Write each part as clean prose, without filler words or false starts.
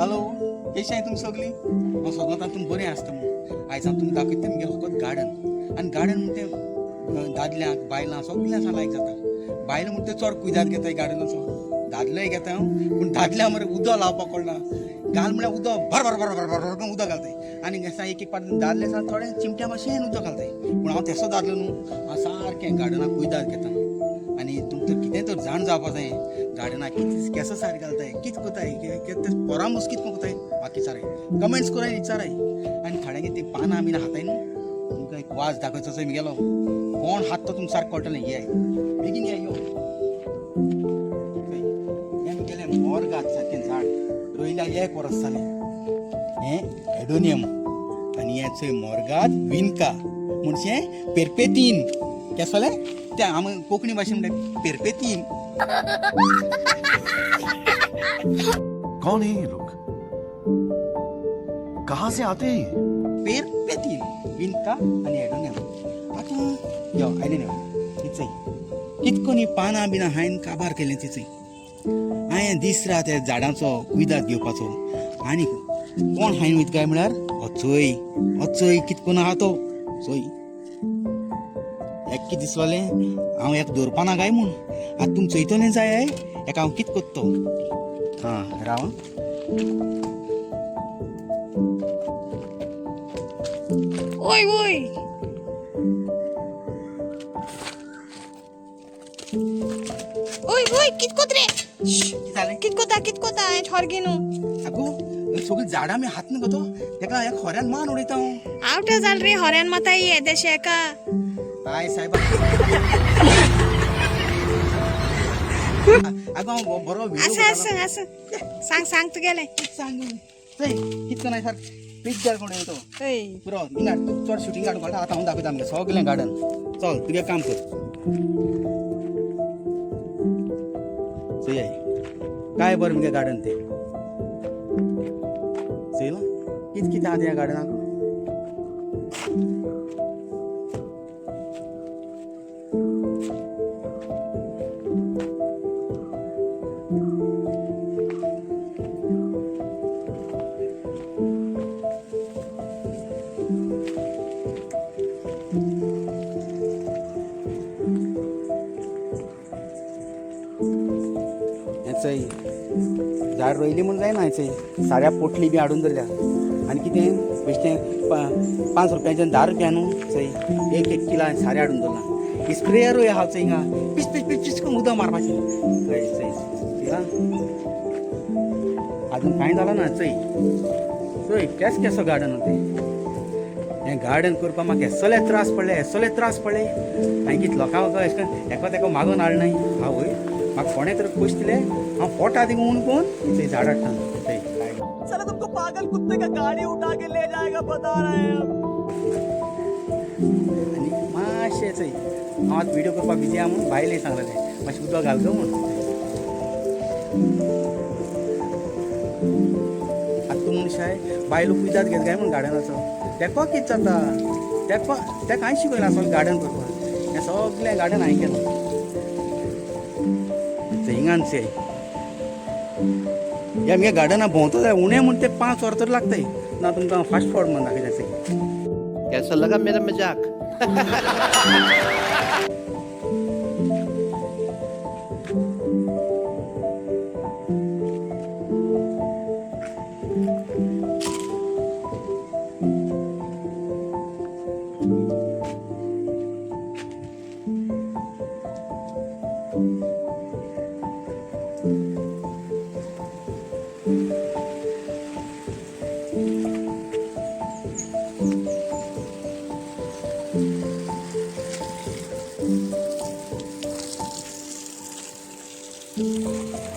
Hello कशी आहे तुम्ही सगळी हांव सगळ्यांत तुमी बरें आसता म्हणून आयज हांव तुमकां दाखयता तेमगे फकत गार्डन आनी गार्डन म्हणटे दादल्यांक बायलां सगळ्यांक लायक जाता बायलां म्हणटे चड कुयदाद घेताय गार्डनाचो दादलेय घेता पूण दादल्या मरे उदक लावपाक कळना गाल म्हळ्यार उदक भर भर भर भर भर भर उदक घालताय आनी एक एक पाट दादले थोडे चिमट्या भाशेन उदक घालताय पूण हांव तेसो दादलो न्हू हांव सारकें गार्डनाक कुयदाद घेता आनी तुमकां कितें तर जाण जावपा जाय गार्डनाक कितें केसो सार घालताय कितें कोताय पोरांबूस कितें कोताय बाकी सारय कमेंट्स कोराय विचाराय आनी थोड्यांगे ती पानां बीन हाताय न्हू तुमकां एक वाज दाखयचो थंय गेलो कोण हात तो तुमकां सारको कळटलें ये बेगीन यो हें गेलें मोरगात सारकें झाड रोयल्या 1 वर्स जालें हें एडोनियम आनी हें चोय मोरगात विनका म्हणचे पेरपेतीन केसो जालें ते आमी कोंकणी भाशेन म्हणटा पेरपेतीन कौन है ये लोग? कहाँ से आते हैं ये? पेरपेतीन विनका आनी एडोनियम आतां यो आयलें न्हू तिचय कितको न्ही पानां बिनां हांवें काबार केलें तिचय हांवें दीस रात ह्या झाडांचो कुयदाद घेवपाचो आनी कोण हांवें वयता काय म्हळ्यार हो चोय कितको आहा तो चोय एक कितें दिसलोलें हांव एक दवरपाना काय म्हूण आतां तुमी चोयतलें जाय हेका हांव कितें कोत्तो हां राव ओय ओय ओय ओय कित कोत रे कितें जालें कित कोता हांवें हॉर्गी न्हू आगो सगळीं झाडां आमी हात न्हू गो तो तेका एक खोऱ्यान मान उडयता हांव आवट जाल रे हॉर्यान माता ये देशे एका काय साहेब आगो हांव बरो आसा सांग तुगेलें सांग चय कितको नाय सार पिक्चर कोण येतो ओय पुरो हिंगा चड शुटींग काडूंक घालता आतां हांव दाखयता आमगे सगळें गार्डन चल तुगे काम कर चय काय बरें मगे गार्डन ते चयला कितें आहा त्या गार्डनाक चय झाड रोयली म्हूण जायना चय साऱ्या पोटली बी हाडून दवरल्या आनी कितें बेश्टें 5 रुपयांचें 10 रुपया न्हू चय एक किलो सारें हाडून दवरला स्प्रेयरूय आहा चय हिंगा पिच पिच पिच पिच करून उदक मारपाचें चय चय आजून कांय जालां ना चय चय केसो गार्डन तें हें गार्डन करपाक म्हाका हेसले त्रास पडले हांवें कितें लोकांक एका तेका मागून हाडनाय आवय म्हाका कोणें तर पयशे दिले हांव पोटा दिवं म्हणून कोण थंय झाड हाडटा थंय साला तुमको पागल कुत्ते का गाड़ी उठा के ले जाएगा बता रहे हैं आनी मातशें चंय हांव आतां व्हिडियो करपाक बिजी आहा म्हणून बायलें सांगलेलें मातशें उदक घाल गो म्हणून आतां तूं मनशाय बायलो कुयदाद घेत काय म्हूण गार्डनाचो तेको कितें जाता तेका हांवें शिकयलां सगळें गार्डन करपाक हें सगळें गार्डन हांवें केलां हिंगान चय ह्या मगे गार्डना भोंवतो जाय उणें म्हण ते 5 वर तर लागताय ना तुमकां फास्ट फॉर्ड म्हणून दाखयता कैसा लगा मेरा मजाक?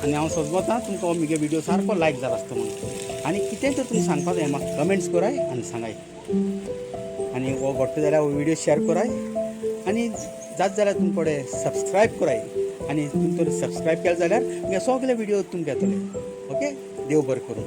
आनी हांव सोजवतां तुमकां हो म्हगे व्हिडियो सारको लायक जाला आसता म्हणून आनी कितेंय तर तुमी सांगपाक जाय म्हाका कमेंट्स कराय आनी सांगाय आनी हो घडटा जाल्यार हो व्हिडियो शेअर कराय आनी जात जाल्यार तुमचे कडेन सबस्क्रायब कराय आनी तुमी तर सबस्क्रायब केलें जाल्यार म्हगे सगळे व्हिडियो तुमकां येतले ओके देव बरें करूं